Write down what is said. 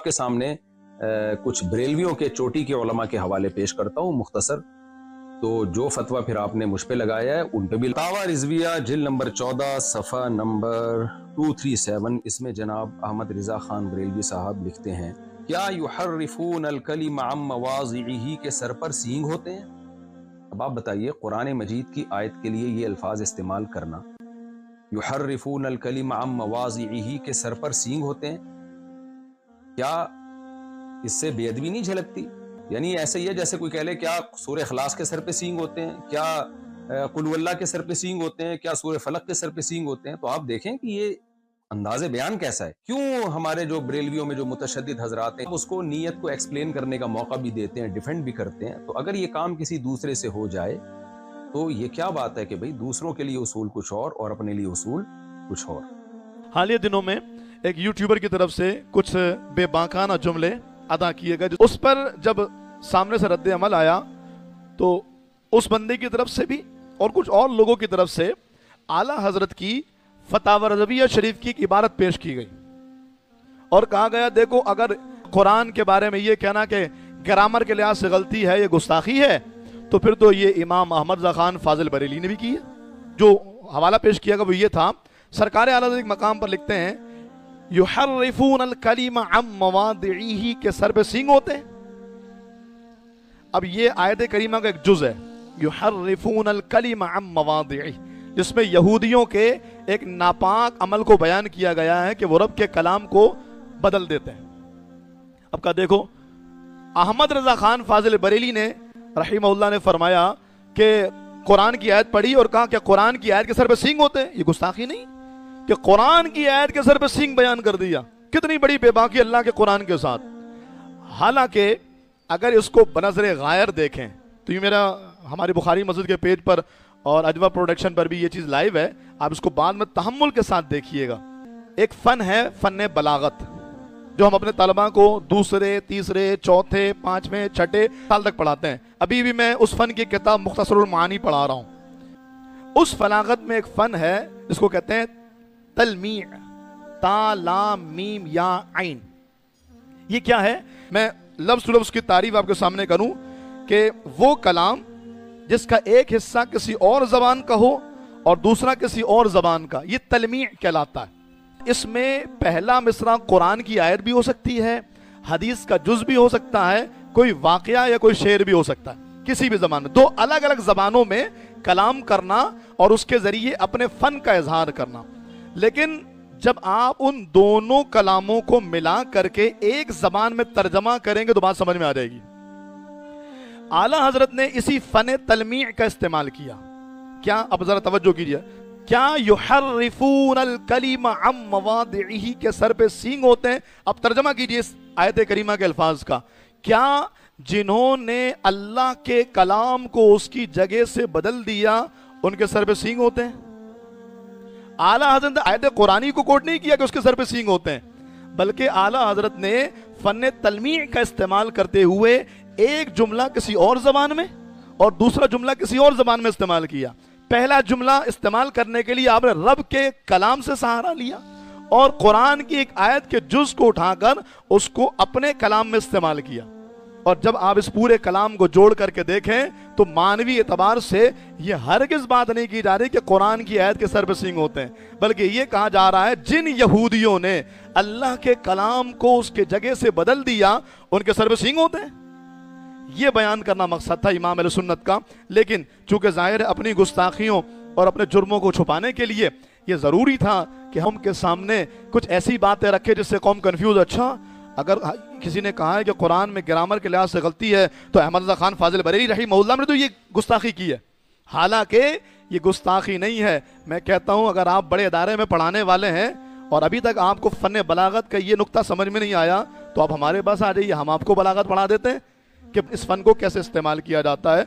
کے سامنے کچھ بریلویوں کے چوٹی کے علماء کے حوالے پیش کرتا ہوں مختصر، تو جو فتویٰ پھر آپ نے مجھ پہ لگایا ہے ان پہ بھی۔ فتاوی رضویہ جلد نمبر 14 صفحہ نمبر 237، اس میں جناب احمد رضا خان بریلوی صاحب لکھتے ہیں، کیا یحرفون الکلم عن مواضعہ کے سر پر سینگ ہوتے ہیں؟ اب آپ بتائیے، قرآن مجید کی آیت کے لیے یہ الفاظ استعمال کرنا، یحرفون الکلم عن مواضعہ کے سر پر سینگ ہوتے ہیں، کیا اس سے بے ادبی نہیں جھلکتی؟ یعنی ایسے ہی ہے جیسے کوئی کہہ لے کیا سورہ اخلاص کے سر پہ سینگ ہوتے ہیں، کیا قل هو اللہ کے سر پہ سینگ ہوتے ہیں، کیا سورہ فلق کے سر پہ سینگ ہوتے ہیں؟ تو آپ دیکھیں کہ یہ انداز بیان کیسا ہے۔ کیوں ہمارے جو بریلویوں میں جو متشدد حضرات ہیں اس کو نیت کو ایکسپلین کرنے کا موقع بھی دیتے ہیں، ڈیفینڈ بھی کرتے ہیں، تو اگر یہ کام کسی دوسرے سے ہو جائے تو یہ کیا بات ہے کہ بھئی دوسروں کے لیے اصول کچھ اور اپنے لیے اصول کچھ اور۔ حالیہ دنوں میں ایک یوٹیوبر کی طرف سے کچھ بے باکانہ جملے ادا کیے گئے، اس پر جب سامنے سے رد عمل آیا تو اس بندے کی طرف سے بھی اور کچھ اور لوگوں کی طرف سے اعلیٰ حضرت کی فتاوی رضویہ شریف کی ایک عبارت پیش کی گئی اور کہا گیا دیکھو، اگر قرآن کے بارے میں یہ کہنا کہ گرامر کے لحاظ سے غلطی ہے، یہ گستاخی ہے، تو پھر تو یہ امام احمد رضا خان فاضل بریلی نے بھی کی ہے۔ جو حوالہ پیش کیا گیا وہ یہ تھا، سرکار اعلیٰ حضرت ایک مقام پر لکھتے ہیں یحرفون الکلم عن مواضعہ کے سر پہ سینگ ہوتے ہیں۔ اب یہ آیت کریمہ کا ایک جز ہے، یحرفون الکلم عن مواضعہ، جس میں یہودیوں کے ایک ناپاک عمل کو بیان کیا گیا ہے کہ وہ رب کے کلام کو بدل دیتے ہیں۔ اب کا دیکھو، احمد رضا خان فاضل بریلی نے رحمہ اللہ نے فرمایا کہ قرآن کی آیت پڑھی اور کہا کہ قرآن کی آیت کے سر پہ سینگ ہوتے ہیں۔ یہ گستاخی نہیں کہ قرآن کی آیت کے سر پہ سینگ بیان کر دیا؟ کتنی بڑی بے باکی اللہ کے قرآن کے ساتھ۔ حالانکہ اگر اس کو بنظر غائر دیکھیں تو یہ میرا ہماری بخاری مسجد کے پیج پر اور اجوا پروڈکشن پر بھی یہ چیز لائیو ہے، آپ اس کو بعد میں تحمل کے ساتھ دیکھیے گا۔ ایک فن ہے فن بلاغت، جو ہم اپنے طلباء کو دوسرے، تیسرے، چوتھے، پانچویں، چھٹے سال تک پڑھاتے ہیں۔ ابھی بھی میں اس فن کی کتاب مختصر المعانی پڑھا رہا ہوں۔ اس بلاغت میں ایک فن ہے جس کو کہتے ہیں تلمیع، تا لام میم یا عین۔ یہ کیا ہے؟ میں لفظ تو لفظ کی تعریف آپ کے سامنے کروں کہ وہ کلام جس کا ایک حصہ کسی اور زبان کا ہو اور دوسرا کسی اور زبان کا، یہ تلمیع کہلاتا ہے۔ اس میں پہلا مصرع قرآن کی آیت بھی ہو سکتی ہے، حدیث کا جز بھی ہو سکتا ہے، کوئی واقعہ یا کوئی شعر بھی ہو سکتا ہے، کسی بھی زبان میں۔ دو الگ الگ زبانوں میں کلام کرنا اور اس کے ذریعے اپنے فن کا اظہار کرنا۔ لیکن جب آپ ان دونوں کلاموں کو ملا کر کے ایک زبان میں ترجمہ کریں گے تو بات سمجھ میں آ جائے گی۔ اعلیٰ حضرت نے اسی فن تلمیع کا استعمال کیا۔ کیا؟ اب ذرا توجہ کیجئے، کیا یحرفون الکلم عن مواضعہ کے سر پہ سینگ ہوتے ہیں؟ اب ترجمہ کیجئے اس آیت کریمہ کے الفاظ کا، کیا جنہوں نے اللہ کے کلام کو اس کی جگہ سے بدل دیا ان کے سر پہ سینگ ہوتے ہیں؟ اعلیٰ حضرت نے آیت قرآنی کو کوٹ نہیں کیا کہ اس کے سر پہ سینگ ہوتے ہیں، بلکہ اعلیٰ حضرت نے فن تلمیع کا استعمال کرتے ہوئے ایک جملہ کسی اور زبان میں اور دوسرا جملہ کسی اور زبان میں استعمال کیا۔ پہلا جملہ استعمال کرنے کے لیے آپ نے رب کے کلام سے سہارا لیا اور قرآن کی ایک آیت کے جز کو اٹھا کر اس کو اپنے کلام میں استعمال کیا۔ اور جب آپ اس پورے کلام کو جوڑ کر کے دیکھیں تو معنوی اعتبار سے یہ ہرگز بات نہیں کی جا رہی کہ قرآن کی آیت کے سر پہ سینگ ہوتے ہیں، بلکہ یہ کہا جا رہا ہے جن یہودیوں نے اللہ کے کلام کو اس کے جگہ سے بدل دیا ان کے سر پہ سینگ ہوتے ہیں۔ یہ بیان کرنا مقصد تھا امام اہل سنت کا، لیکن چونکہ ظاہر ہے اپنی گستاخیوں اور اپنے جرموں کو چھپانے کے لیے یہ ضروری تھا کہ ہم کے سامنے کچھ ایسی باتیں رکھے جس سے قوم کنفیوز۔ اچھا، اگر کسی نے کہا ہے کہ قرآن میں گرامر کے لحاظ سے غلطی ہے تو احمد رضا خان فاضل بریلی رحمہ اللہ نے تو یہ گستاخی کی ہے، حالانکہ یہ گستاخی نہیں ہے۔ میں کہتا ہوں اگر آپ بڑے ادارے میں پڑھانے والے ہیں اور ابھی تک آپ کو فن بلاغت کا یہ نقطہ سمجھ میں نہیں آیا تو آپ ہمارے پاس آ جائیے، ہم آپ کو بلاغت پڑھا دیتے ہیں کہ اس فن کو کیسے استعمال کیا جاتا ہے۔